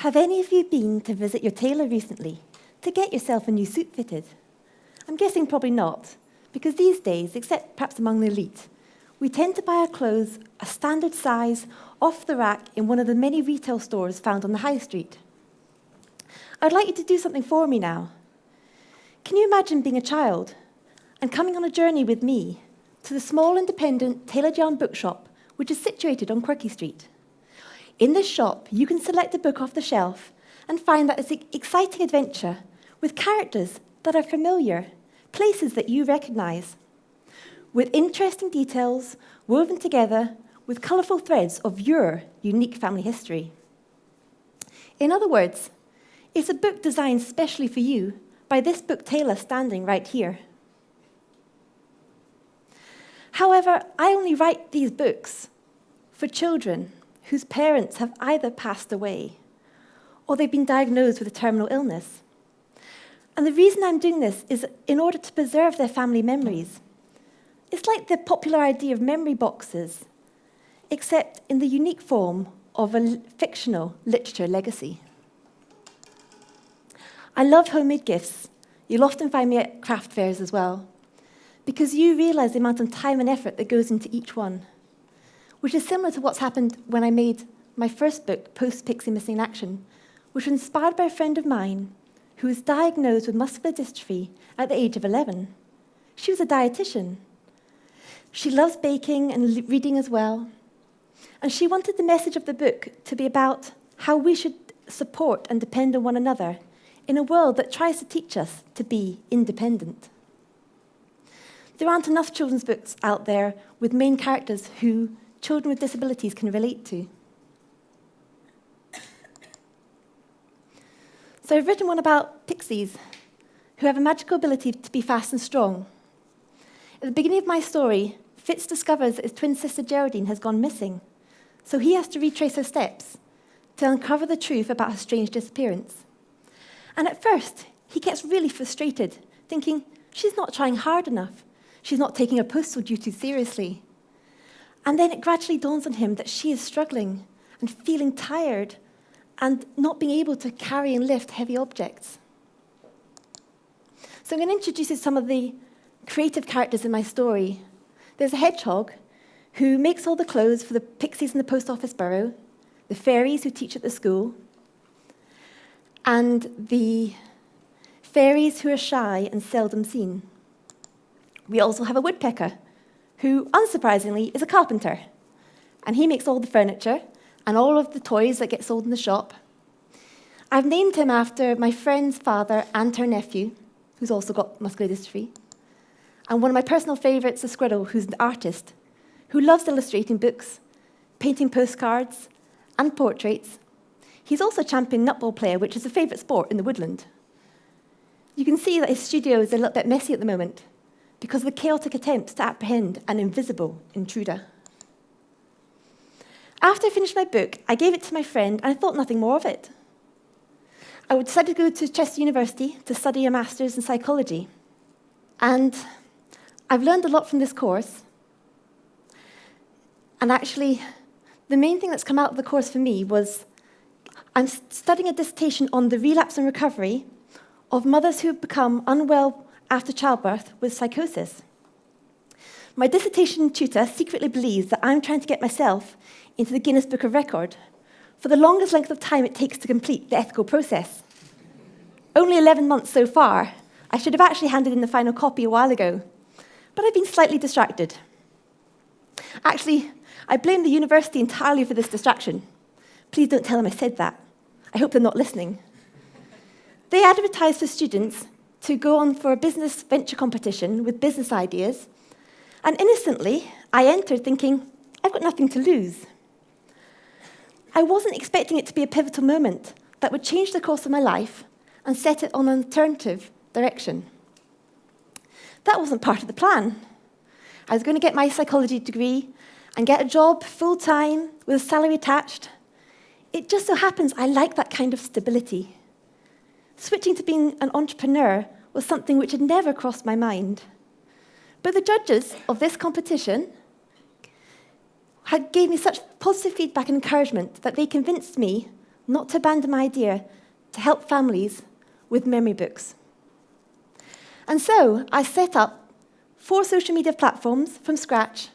Have any of you been to visit your tailor recently to get yourself a new suit fitted? I'm guessing probably not, because these days, except perhaps among the elite, we tend to buy our clothes a standard size off the rack in one of the many retail stores found on the high street. I'd like you to do something for me now. Can you imagine being a child and coming on a journey with me to the small independent tailored yarn bookshop, which is situated on Quirky Street? In this shop, you can select a book off the shelf and find that it's an exciting adventure with characters that are familiar, places that you recognise, with interesting details woven together with colourful threads of your unique family history. In other words, it's a book designed specially for you by this book tailor standing right here. However, I only write these books for children whose parents have either passed away or they've been diagnosed with a terminal illness. And the reason I'm doing this is in order to preserve their family memories. It's like the popular idea of memory boxes, except in the unique form of a fictional literature legacy. I love homemade gifts. You'll often find me at craft fairs as well, because you realise the amount of time and effort that goes into each one, which is similar to what's happened when I made my first book, Post-Pixie Missing in Action, which was inspired by a friend of mine who was diagnosed with muscular dystrophy at the age of 11. She was a dietitian. She loves baking and reading as well, and she wanted the message of the book to be about how we should support and depend on one another in a world that tries to teach us to be independent. There aren't enough children's books out there with main characters who children with disabilities can relate to. So I've written one about Pixies, who have a magical ability to be fast and strong. At the beginning of my story, Fitz discovers that his twin sister Geraldine has gone missing, so he has to retrace her steps to uncover the truth about her strange disappearance. And at first, he gets really frustrated, thinking she's not trying hard enough, she's not taking her postal duties seriously. And then it gradually dawns on him that she is struggling and feeling tired and not being able to carry and lift heavy objects. So I'm going to introduce you to some of the creative characters in my story. There's a hedgehog who makes all the clothes for the Pixies in the post office burrow, the fairies who teach at the school, and the fairies who are shy and seldom seen. We also have a woodpecker who, unsurprisingly, is a carpenter, and he makes all the furniture and all of the toys that get sold in the shop. I've named him after my friend's father and her nephew, who's also got muscular dystrophy, and one of my personal favourites, a squirrel, who's an artist, who loves illustrating books, painting postcards, and portraits. He's also a champion netball player, which is a favourite sport in the woodland. You can see that his studio is a little bit messy at the moment, because of the chaotic attempts to apprehend an invisible intruder. After I finished my book, I gave it to my friend, and I thought nothing more of it. I decided to go to Chester University to study a master's in psychology. And I've learned a lot from this course. And actually, the main thing that's come out of the course for me was I'm studying a dissertation on the relapse and recovery of mothers who have become unwell after childbirth with psychosis. My dissertation tutor secretly believes that I'm trying to get myself into the Guinness Book of Record for the longest length of time it takes to complete the ethical process. Only 11 months so far. I should have actually handed in the final copy a while ago, but I've been slightly distracted. Actually, I blame the university entirely for this distraction. Please don't tell them I said that. I hope they're not listening. They advertise for students to go on for a business venture competition with business ideas, and innocently, I entered thinking, I've got nothing to lose. I wasn't expecting it to be a pivotal moment that would change the course of my life and set it on an alternative direction. That wasn't part of the plan. I was going to get my psychology degree and get a job full-time with a salary attached. It just so happens I like that kind of stability. Switching to being an entrepreneur was something which had never crossed my mind. But the judges of this competition gave me such positive feedback and encouragement that they convinced me not to abandon my idea to help families with memory books. And so I set up 4 social media platforms from scratch,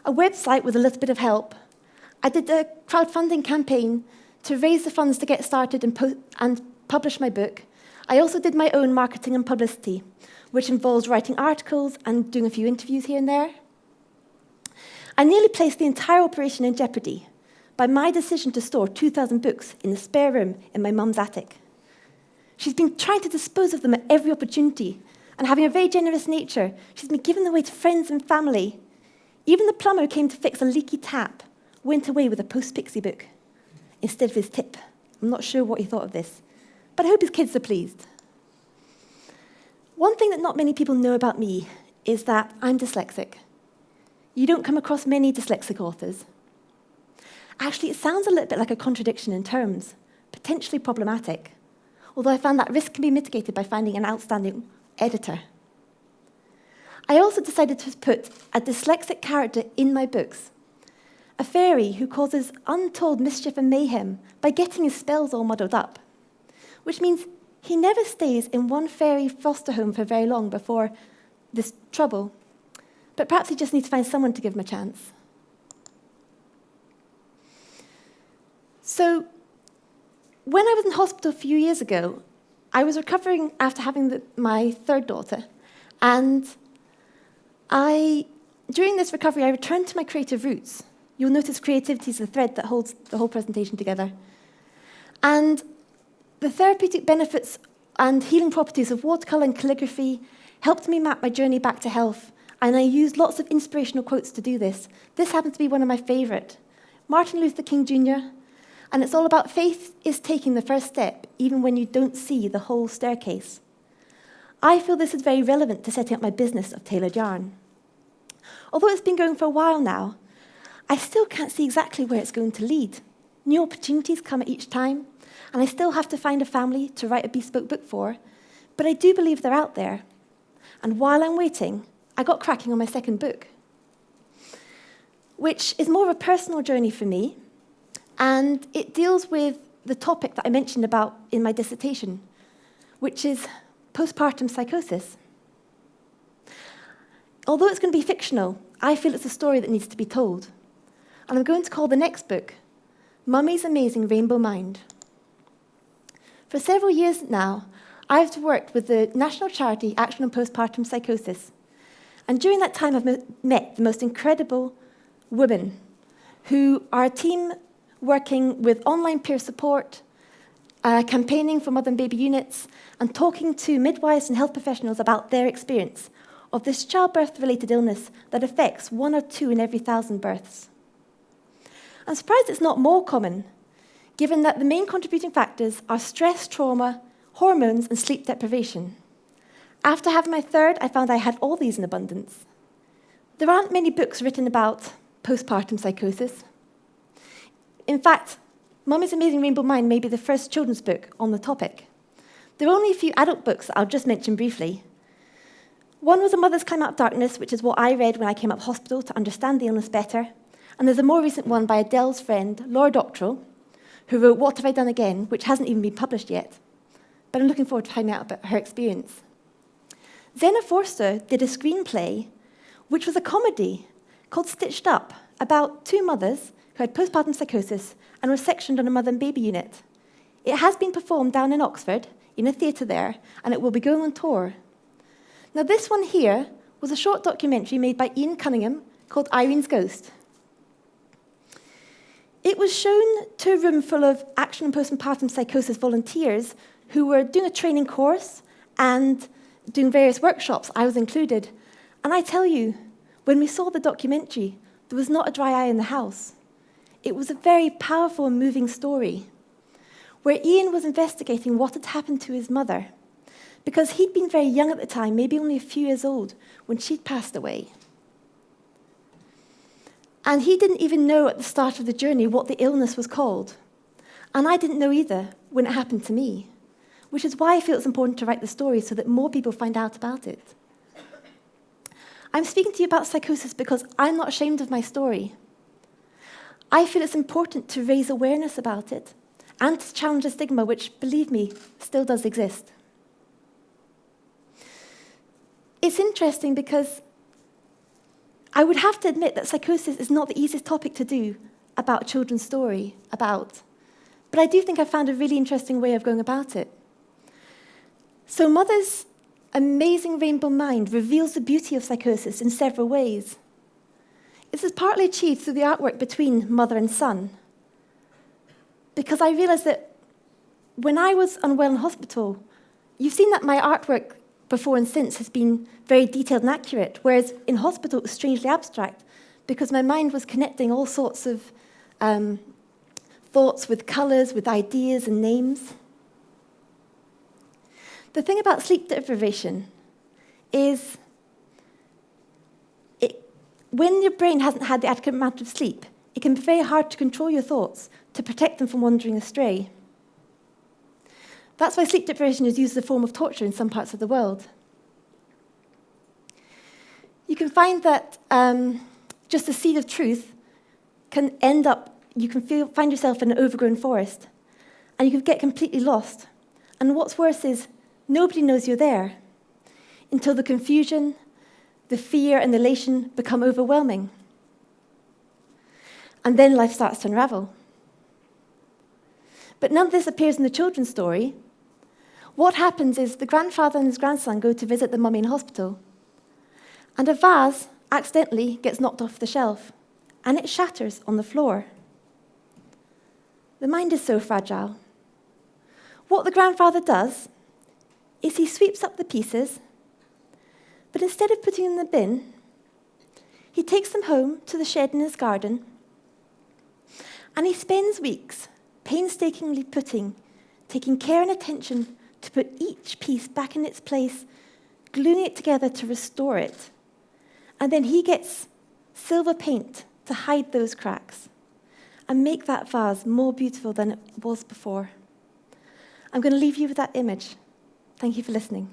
a website with a little bit of help. I did a crowdfunding campaign to raise the funds to get started and publish my book. I also did my own marketing and publicity, which involves writing articles and doing a few interviews here and there. I nearly placed the entire operation in jeopardy by my decision to store 2,000 books in the spare room in my mum's attic. She's been trying to dispose of them at every opportunity, and having a very generous nature, she's been giving them away to friends and family. Even the plumber who came to fix a leaky tap went away with a post-Pixie book instead of his tip. I'm not sure what he thought of this, but I hope his kids are pleased. One thing that not many people know about me is that I'm dyslexic. You don't come across many dyslexic authors. Actually, it sounds a little bit like a contradiction in terms, potentially problematic, although I found that risk can be mitigated by finding an outstanding editor. I also decided to put a dyslexic character in my books, a fairy who causes untold mischief and mayhem by getting his spells all muddled up, which means he never stays in one fairy foster home for very long before this trouble, but perhaps he just needs to find someone to give him a chance. So, when I was in hospital a few years ago, I was recovering after having my third daughter, and during this recovery, I returned to my creative roots. You'll notice creativity is the thread that holds the whole presentation together. And the therapeutic benefits and healing properties of watercolour and calligraphy helped me map my journey back to health, and I used lots of inspirational quotes to do this. This happens to be one of my favourite. Martin Luther King Jr., and it's all about faith is taking the first step, even when you don't see the whole staircase. I feel this is very relevant to setting up my business of tailored yarn. Although it's been going for a while now, I still can't see exactly where it's going to lead. New opportunities come at each time, and I still have to find a family to write a bespoke book for, but I do believe they're out there. And while I'm waiting, I got cracking on my second book, which is more of a personal journey for me, and it deals with the topic that I mentioned about in my dissertation, which is postpartum psychosis. Although it's going to be fictional, I feel it's a story that needs to be told. And I'm going to call the next book, Mummy's Amazing Rainbow Mind. For several years now, I've worked with the national charity Action on Postpartum Psychosis. And during that time, I've met the most incredible women who are a team working with online peer support, campaigning for mother and baby units, and talking to midwives and health professionals about their experience of this childbirth-related illness that affects 1 or 2 in every 1,000 births. I'm surprised it's not more common, given that the main contributing factors are stress, trauma, hormones, and sleep deprivation. After having my third, I found I had all these in abundance. There aren't many books written about postpartum psychosis. In fact, Mummy's Amazing Rainbow Mind may be the first children's book on the topic. There are only a few adult books that I'll just mention briefly. One was A Mother's Climb Out of Darkness, which is what I read when I came up hospital to understand the illness better. And there's a more recent one by Adele's friend, Laura Doctorow, who wrote What Have I Done Again, which hasn't even been published yet. But I'm looking forward to finding out about her experience. Zena Forster did a screenplay, which was a comedy called Stitched Up, about 2 mothers who had postpartum psychosis and were sectioned on a mother and baby unit. It has been performed down in Oxford, in a theatre there, and it will be going on tour. Now, this one here was a short documentary made by Ian Cunningham called Irenes Ghost. It was shown to a room full of Action on Postpartum Psychosis volunteers who were doing a training course and doing various workshops. I was included. And I tell you, when we saw the documentary, there was not a dry eye in the house. It was a very powerful and moving story, where Ian was investigating what had happened to his mother, because he'd been very young at the time, maybe only a few years old, when she'd passed away. And he didn't even know at the start of the journey what the illness was called. And I didn't know either when it happened to me, which is why I feel it's important to write the story so that more people find out about it. I'm speaking to you about psychosis because I'm not ashamed of my story. I feel it's important to raise awareness about it and to challenge the stigma which, believe me, still does exist. It's interesting because I would have to admit that psychosis is not the easiest topic to do about a children's story, but I do think I found a really interesting way of going about it. So Mother's amazing rainbow mind reveals the beauty of psychosis in several ways. This is partly achieved through the artwork between mother and son, because I realised that when I was unwell in hospital, you've seen that my artwork before and since has been very detailed and accurate, whereas in hospital it was strangely abstract, because my mind was connecting all sorts of thoughts with colours, with ideas and names. The thing about sleep deprivation is when your brain hasn't had the adequate amount of sleep, it can be very hard to control your thoughts to protect them from wandering astray. That's why sleep deprivation is used as a form of torture in some parts of the world. You can find that just a seed of truth can end up, you can find yourself in an overgrown forest, and you can get completely lost. And what's worse is nobody knows you're there until the confusion, the fear, and the elation become overwhelming. And then life starts to unravel. But none of this appears in the children's story. What happens is the grandfather and his grandson go to visit the mummy in hospital, and a vase accidentally gets knocked off the shelf, and it shatters on the floor. The mind is so fragile. What the grandfather does is he sweeps up the pieces, but instead of putting them in the bin, he takes them home to the shed in his garden, and he spends weeks painstakingly taking care and attention to put each piece back in its place, gluing it together to restore it. And then he gets silver paint to hide those cracks and make that vase more beautiful than it was before. I'm going to leave you with that image. Thank you for listening.